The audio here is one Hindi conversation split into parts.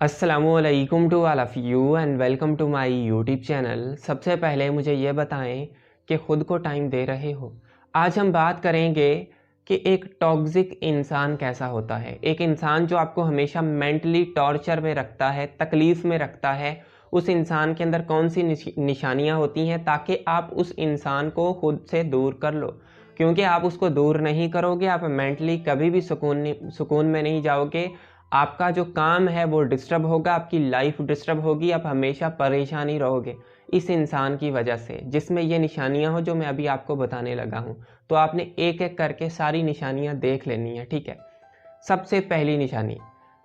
अस्सलामुअलैकुम to all of you and welcome to my YouTube channel. सबसे पहले मुझे ये बताएं कि ख़ुद को टाइम दे रहे हो। आज हम बात करेंगे कि एक टॉक्सिक इंसान कैसा होता है। एक इंसान जो आपको हमेशा मेंटली टॉर्चर में रखता है, तकलीफ़ में रखता है, उस इंसान के अंदर कौन सी निशानियाँ होती हैं ताकि आप उस इंसान को खुद से दूर कर लो। क्योंकि आप उसको दूर नहीं करोगे, आप मेंटली कभी भी सुकून में नहीं जाओगे। आपका जो काम है वो डिस्टर्ब होगा, आपकी लाइफ डिस्टर्ब होगी, आप हमेशा परेशान ही रहोगे इस इंसान की वजह से, जिसमें ये निशानियां हो जो मैं अभी आपको बताने लगा हूं। तो आपने एक एक करके सारी निशानियां देख लेनी है, ठीक है। सबसे पहली निशानी,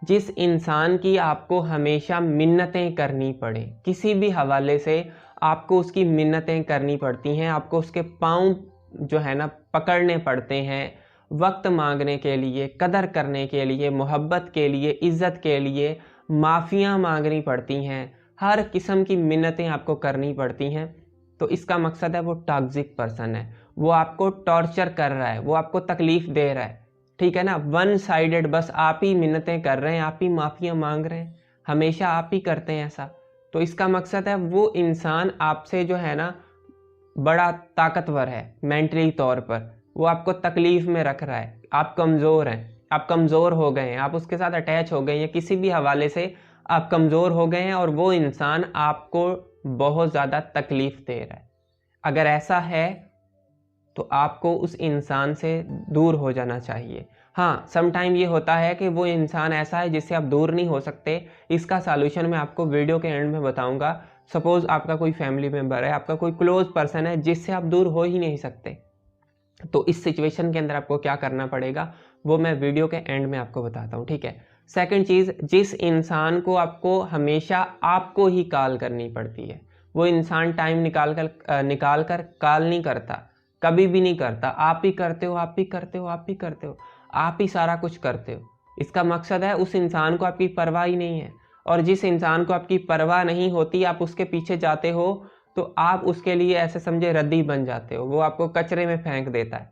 जिस इंसान की आपको हमेशा मिन्नतें करनी पड़े, किसी भी हवाले से आपको उसकी मिन्नतें करनी पड़ती हैं, आपको उसके पाँव जो है ना पकड़ने पड़ते हैं, वक्त मांगने के लिए, कदर करने के लिए, मोहब्बत के लिए, इज़्ज़त के लिए माफ़ियाँ मांगनी पड़ती हैं, हर किस्म की मिन्नतें आपको करनी पड़ती हैं। तो इसका मकसद है वो टॉक्सिक पर्सन है, वो आपको टॉर्चर कर रहा है, वो आपको तकलीफ़ दे रहा है, ठीक है ना। वन साइडेड, बस आप ही मिन्नतें कर रहे हैं, आप ही माफ़ियाँ मांग रहे हैं, हमेशा आप ही करते हैं ऐसा। तो इसका मकसद है वो इंसान आपसे जो है ना बड़ा ताकतवर है मेंटली तौर पर, वो आपको तकलीफ में रख रहा है, आप कमज़ोर हैं, आप कमज़ोर हो गए हैं, आप उसके साथ अटैच हो गए हैं, किसी भी हवाले से आप कमज़ोर हो गए हैं और वो इंसान आपको बहुत ज़्यादा तकलीफ़ दे रहा है। अगर ऐसा है तो आपको उस इंसान से दूर हो जाना चाहिए। हाँ, सम टाइम ये होता है कि वो इंसान ऐसा है जिससे आप दूर नहीं हो सकते। इसका सॉल्यूशन मैं आपको वीडियो के एंड में बताऊंगा। सपोज़ आपका कोई फैमिली मेम्बर है, आपका कोई क्लोज पर्सन है जिससे आप दूर हो ही नहीं सकते, तो इस सिचुएशन के अंदर आपको क्या करना पड़ेगा वो मैं वीडियो के एंड में आपको बताता हूँ, ठीक है। सेकंड चीज़, जिस इंसान को आपको हमेशा आपको ही कॉल करनी पड़ती है, वो इंसान टाइम निकाल कर कॉल नहीं करता, कभी भी नहीं करता। आप ही करते हो, आप ही करते हो, आप ही करते हो, आप ही सारा कुछ करते हो। इसका मकसद है उस इंसान को आपकी परवाह ही नहीं है। और जिस इंसान को आपकी परवाह नहीं होती, आप उसके पीछे जाते हो तो आप उसके लिए ऐसे समझे रद्दी बन जाते हो, वो आपको कचरे में फेंक देता है।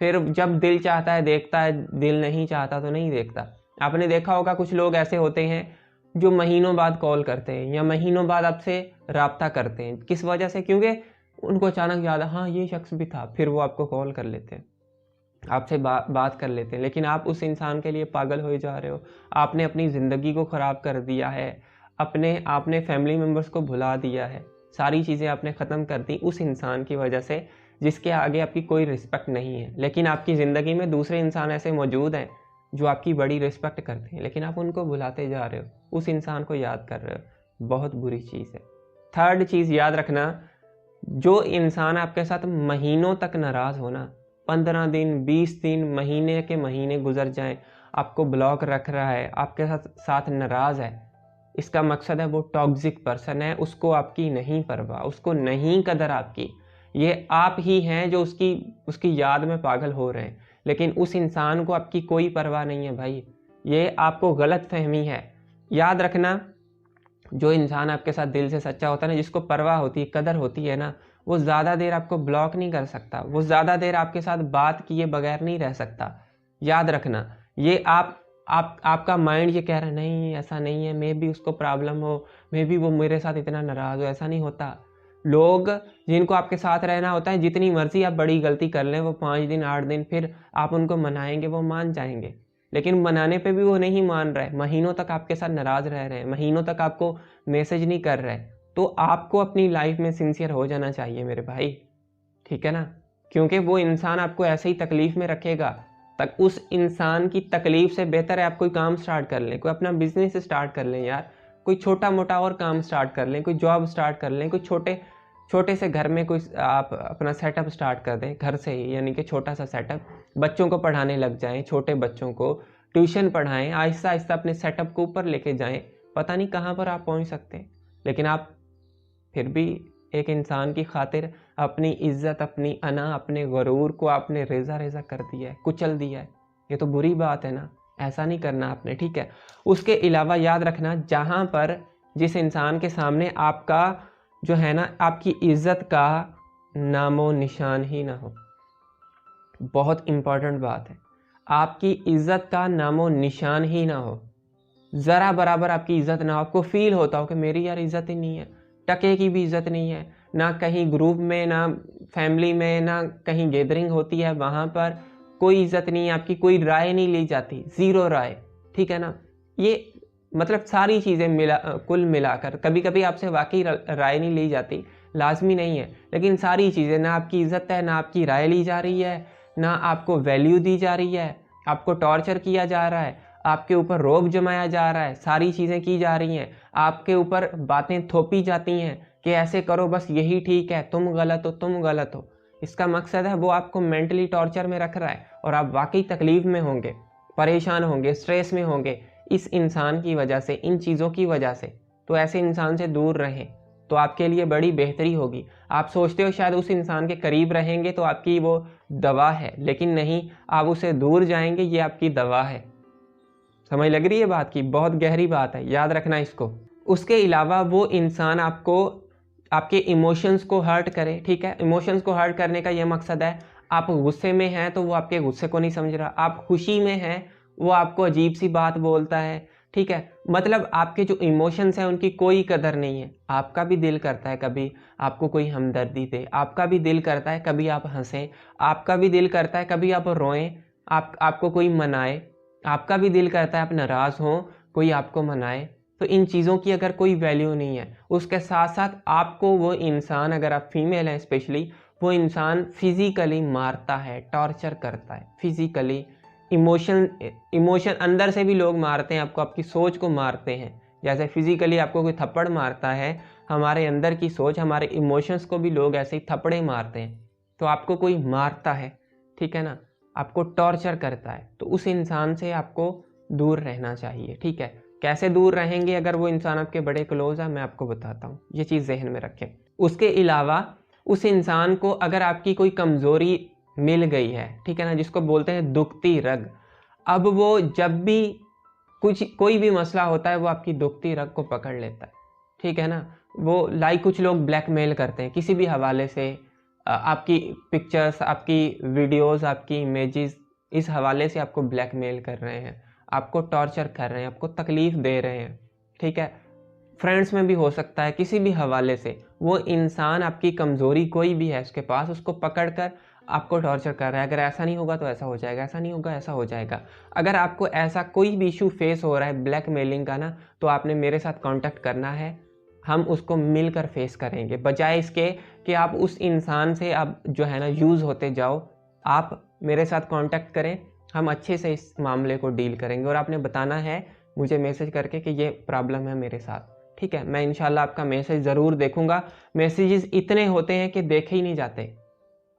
फिर जब दिल चाहता है देखता है, दिल नहीं चाहता तो नहीं देखता। आपने देखा होगा कुछ लोग ऐसे होते हैं जो महीनों बाद कॉल करते हैं या महीनों बाद आपसे राब्ता करते हैं। किस वजह से? क्योंकि उनको अचानक याद है, हाँ ये शख्स भी था, फिर वो आपको कॉल कर लेते हैं, आपसे बात कर लेते हैं। लेकिन आप उस इंसान के लिए पागल हो जा रहे हो, आपने अपनी ज़िंदगी को ख़राब कर दिया है, आपने फैमिली मेम्बर्स को भुला दिया है, सारी चीज़ें आपने ख़त्म कर दी उस इंसान की वजह से जिसके आगे आपकी कोई रिस्पेक्ट नहीं है। लेकिन आपकी ज़िंदगी में दूसरे इंसान ऐसे मौजूद हैं जो आपकी बड़ी रिस्पेक्ट करते हैं, लेकिन आप उनको भुलाते जा रहे हो, उस इंसान को याद कर रहे हो। बहुत बुरी चीज़ है। थर्ड चीज़ याद रखना, जो इंसान आपके साथ महीनों तक नाराज़ होना, 15 दिन, 20 दिन, महीने के महीने गुजर जाएं, आपको ब्लॉक रख रहा है, आपके साथ नाराज़ है, इसका मकसद है वो टॉक्सिक पर्सन है, उसको आपकी नहीं परवाह, उसको नहीं कदर आपकी। ये आप ही हैं जो उसकी याद में पागल हो रहे हैं, लेकिन उस इंसान को आपकी कोई परवाह नहीं है भाई। ये आपको गलत फहमी है। याद रखना, जो इंसान आपके साथ दिल से सच्चा होता है ना, जिसको परवाह होती है, कदर होती है ना, वो ज़्यादा देर आपको ब्लॉक नहीं कर सकता, वो ज़्यादा देर आपके साथ बात किए बगैर नहीं रह सकता। याद रखना, ये आपका माइंड ये कह रहा है नहीं ऐसा नहीं है, मे भी उसको प्रॉब्लम हो, मे भी वो मेरे साथ इतना नाराज़ हो, ऐसा नहीं होता। लोग जिनको आपके साथ रहना होता है, जितनी मर्जी आप बड़ी गलती कर लें, वो 5 दिन 8 दिन फिर आप उनको मनाएंगे, वो मान जाएंगे। लेकिन मनाने पे भी वो नहीं मान रहे, महीनों तक आपके साथ नाराज़ रह रहे हैं, महीनों तक आपको मैसेज नहीं कर रहे, तो आपको अपनी लाइफ में सिंसियर हो जाना चाहिए मेरे भाई, ठीक है ना। क्योंकि वो इंसान आपको ऐसे ही तकलीफ़ में रखेगा, तक उस इंसान की तकलीफ़ से बेहतर है आप कोई काम स्टार्ट कर लें, कोई अपना बिजनेस स्टार्ट कर लें यार, कोई छोटा मोटा और काम स्टार्ट कर लें, कोई जॉब स्टार्ट कर लें, कोई छोटे छोटे से घर में कोई आप अपना सेटअप स्टार्ट कर दें घर से ही, यानी कि छोटा सा सेटअप, बच्चों को पढ़ाने लग जाएं, छोटे बच्चों को ट्यूशन पढ़ाएं, आहिस्ता आहिस्ता अपने सेटअप को ऊपर लेके जाएं, पता नहीं कहाँ पर आप पहुँच सकते हैं। लेकिन आप फिर भी एक इंसान की खातिर अपनी इज्जत, अपनी अना, अपने गरूर को आपने रेजा रेजा कर दिया है, कुचल दिया है। ये तो बुरी बात है ना, ऐसा नहीं करना आपने, ठीक है। उसके अलावा याद रखना, जहाँ पर जिस इंसान के सामने आपका जो है ना आपकी इज्जत का नामो निशान ही ना हो, बहुत इंपॉर्टेंट बात है, आपकी इज्जत का नामो निशान ही ना हो, ज़रा बराबर आपकी इज्जत ना हो, आपको फील होता हो कि मेरी यार इज्जत ही नहीं है, टके की भी इज्जत नहीं है, ना कहीं ग्रुप में, ना फैमिली में, ना कहीं गैदरिंग होती है वहाँ पर कोई इज्जत नहीं है, आपकी कोई राय नहीं ली जाती, ज़ीरो राय, ठीक है ना। ये मतलब सारी चीज़ें कुल मिलाकर, कभी कभी आपसे वाकई राय नहीं ली जाती, लाजमी नहीं है, लेकिन सारी चीज़ें, ना आपकी इज्जत है, ना आपकी राय ली जा रही है, ना आपको वैल्यू दी जा रही है, आपको टॉर्चर किया जा रहा है, आपके ऊपर रोब जमाया जा रहा है, सारी चीज़ें की जा रही हैं, आपके ऊपर बातें थोपी जाती हैं कि ऐसे करो, बस यही ठीक है, तुम गलत हो, तुम गलत हो। इसका मकसद है वो आपको मेंटली टॉर्चर में रख रहा है और आप वाकई तकलीफ में होंगे, परेशान होंगे, स्ट्रेस में होंगे इस इंसान की वजह से, इन चीज़ों की वजह से। तो ऐसे इंसान से दूर रहें तो आपके लिए बड़ी बेहतरी होगी। आप सोचते हो शायद उस इंसान के करीब रहेंगे तो आपकी वो दवा है, लेकिन नहीं, आप उससे दूर जाएंगे, ये आपकी दवा है। समझ लग रही है बात की? बहुत गहरी बात है, याद रखना इसको। उसके अलावा वो इंसान आपको, आपके इमोशंस को हर्ट करे, ठीक है। इमोशंस को हर्ट करने का ये मकसद है, आप गुस्से में हैं तो वो आपके गुस्से को नहीं समझ रहा, आप खुशी में हैं वो आपको अजीब सी बात बोलता है, ठीक है। मतलब आपके जो इमोशंस हैं उनकी कोई कदर नहीं है। आपका भी दिल करता है कभी आपको कोई हमदर्दी दे, आपका भी दिल करता है कभी आप हंसें, आपका भी दिल करता है कभी आप रोएं, आपको कोई मनाए, आपका भी दिल करता है आप नाराज़ हों, कोई आपको मनाए। तो इन चीज़ों की अगर कोई वैल्यू नहीं है, उसके साथ साथ आपको वो इंसान, अगर आप फीमेल हैं स्पेशली, वो इंसान फिज़िकली मारता है, टॉर्चर करता है फिज़िकली। इमोशन अंदर से भी लोग मारते हैं आपको, आपकी सोच को मारते हैं। जैसे फिज़िकली आपको कोई थप्पड़ मारता है, हमारे अंदर की सोच, हमारे इमोशंस को भी लोग ऐसे ही थप्पड़े मारते हैं। तो आपको कोई मारता है, ठीक है ना, आपको टॉर्चर करता है, तो उस इंसान से आपको दूर रहना चाहिए, ठीक है। कैसे दूर रहेंगे? अगर वो इंसान आपके बड़े क्लोज है, मैं आपको बताता हूँ, ये चीज़ जहन में रखें। उसके अलावा उस इंसान को अगर आपकी कोई कमज़ोरी मिल गई है, ठीक है ना, जिसको बोलते हैं दुखती रग, अब वो जब भी कोई भी मसला होता है वो आपकी दुखती रग को पकड़ लेता है, ठीक है ना। वो कुछ लोग ब्लैकमेल करते हैं किसी भी हवाले से, आपकी पिक्चर्स, आपकी वीडियोस, आपकी इमेजेस, इस हवाले से आपको ब्लैकमेल कर रहे हैं, आपको टॉर्चर कर रहे हैं, आपको तकलीफ़ दे रहे हैं, ठीक है। फ्रेंड्स में भी हो सकता है, किसी भी हवाले से वो इंसान आपकी कमज़ोरी कोई भी है उसके पास, उसको पकड़ कर आपको टॉर्चर कर रहा है। अगर ऐसा नहीं होगा तो ऐसा हो जाएगा, ऐसा नहीं होगा ऐसा हो जाएगा। अगर आपको ऐसा कोई भी इशू फेस हो रहा है ब्लैकमेलिंग का ना, तो आपने मेरे साथ कांटेक्ट करना है, हम उसको मिलकर फेस करेंगे, बजाय इसके कि आप उस इंसान से आप जो है ना यूज़ होते जाओ। आप मेरे साथ कांटेक्ट करें, हम अच्छे से इस मामले को डील करेंगे और आपने बताना है मुझे मैसेज करके कि ये प्रॉब्लम है मेरे साथ, ठीक है। मैं इंशाल्लाह आपका मैसेज ज़रूर देखूंगा। मैसेजेस इतने होते हैं कि देखे ही नहीं जाते,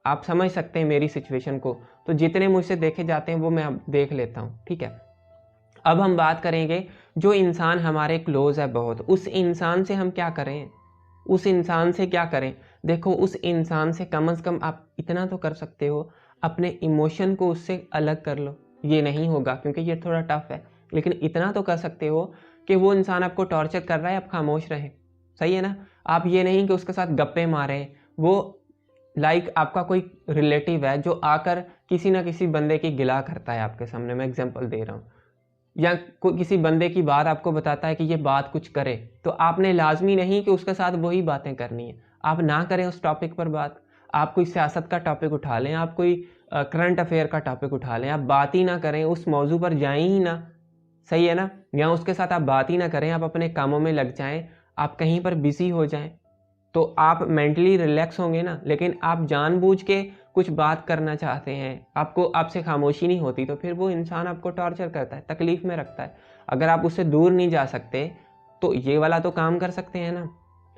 आप समझ सकते हैं मेरी सिचुएशन को, तो जितने मुझसे देखे जाते हैं वो मैं अब देख लेता हूँ, ठीक है। अब हम बात करेंगे जो इंसान हमारे क्लोज है बहुत, उस इंसान से हम क्या करें, उस इंसान से क्या करें। देखो, उस इंसान से कम से कम आप इतना तो कर सकते हो, अपने इमोशन को उससे अलग कर लो। ये नहीं होगा क्योंकि ये थोड़ा टफ है, लेकिन इतना तो कर सकते हो कि वो इंसान आपको टॉर्चर कर रहा है, आप खामोश रहें, सही है ना। आप ये नहीं कि उसके साथ गप्पे मारें। वो आपका कोई रिलेटिव है जो आकर किसी ना किसी बंदे की गिला करता है आपके सामने, मैं एग्जांपल दे रहा हूँ, या कोई किसी बंदे की बात आपको बताता है कि ये बात कुछ करे, तो आपने लाजमी नहीं कि उसके साथ वही बातें करनी है, आप ना करें उस टॉपिक पर बात। आप कोई सियासत का टॉपिक उठा लें, आप कोई करंट अफेयर का टॉपिक उठा लें, आप बात ही ना करें, उस मौजू पर जाएं ही ना, सही है ना। या उसके साथ आप बात ही ना करें, आप अपने कामों में लग जाएं, आप कहीं पर बिजी हो जाएं, तो आप मेंटली रिलैक्स होंगे ना। लेकिन आप जानबूझ के कुछ बात करना चाहते हैं, आपसे खामोशी नहीं होती, तो फिर वो इंसान आपको टॉर्चर करता है, तकलीफ में रखता है। अगर आप उससे दूर नहीं जा सकते तो ये वाला तो काम कर सकते हैं ना,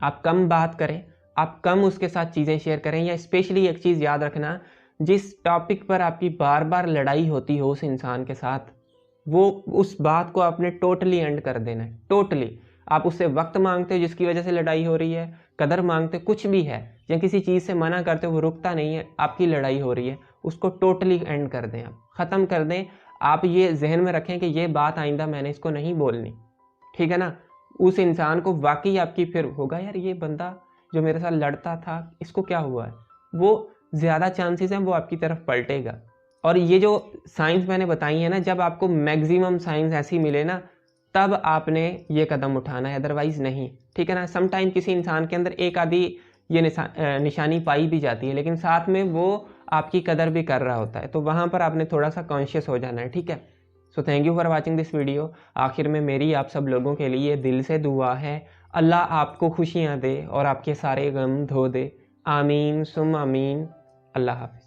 आप कम बात करें, आप कम उसके साथ चीज़ें शेयर करें। या स्पेशली एक चीज़ याद रखना, जिस टॉपिक पर आपकी बार बार लड़ाई होती हो उस इंसान के साथ, वो उस बात को आपने टोटली एंड कर देना है, टोटली। आप उससे वक्त मांगते हो जिसकी वजह से लड़ाई हो रही है, कदर मांगते कुछ भी है, या किसी चीज़ से मना करते हो वो रुकता नहीं है, आपकी लड़ाई हो रही है, उसको टोटली एंड कर दें, आप ख़त्म कर दें। आप ये जहन में रखें कि ये बात आइंदा मैंने इसको नहीं बोलनी, ठीक है ना। उस इंसान को वाकई आपकी फिर होगा, यार ये बंदा जो मेरे साथ लड़ता था इसको क्या हुआ है, वो ज़्यादा चांसेस हैं वो आपकी तरफ पलटेगा। और ये जो साइंस मैंने बताई है ना, जब आपको मैक्सिमम साइंस ऐसी मिले ना तब आपने ये कदम उठाना है, अदरवाइज़ नहीं, ठीक है ना। सम टाइम किसी इंसान के अंदर एक आधी ये निशानी पाई भी जाती है, लेकिन साथ में वो आपकी कदर भी कर रहा होता है, तो वहाँ पर आपने थोड़ा सा कॉन्शियस हो जाना है, ठीक है। So thank you for watching this video. आखिर में मेरी आप सब लोगों के लिए दिल से दुआ है, अल्लाह आपको खुशियाँ दे और आपके सारे गम धो दे। आमीन सुम आमीन। अल्लाह हाफ़िज़।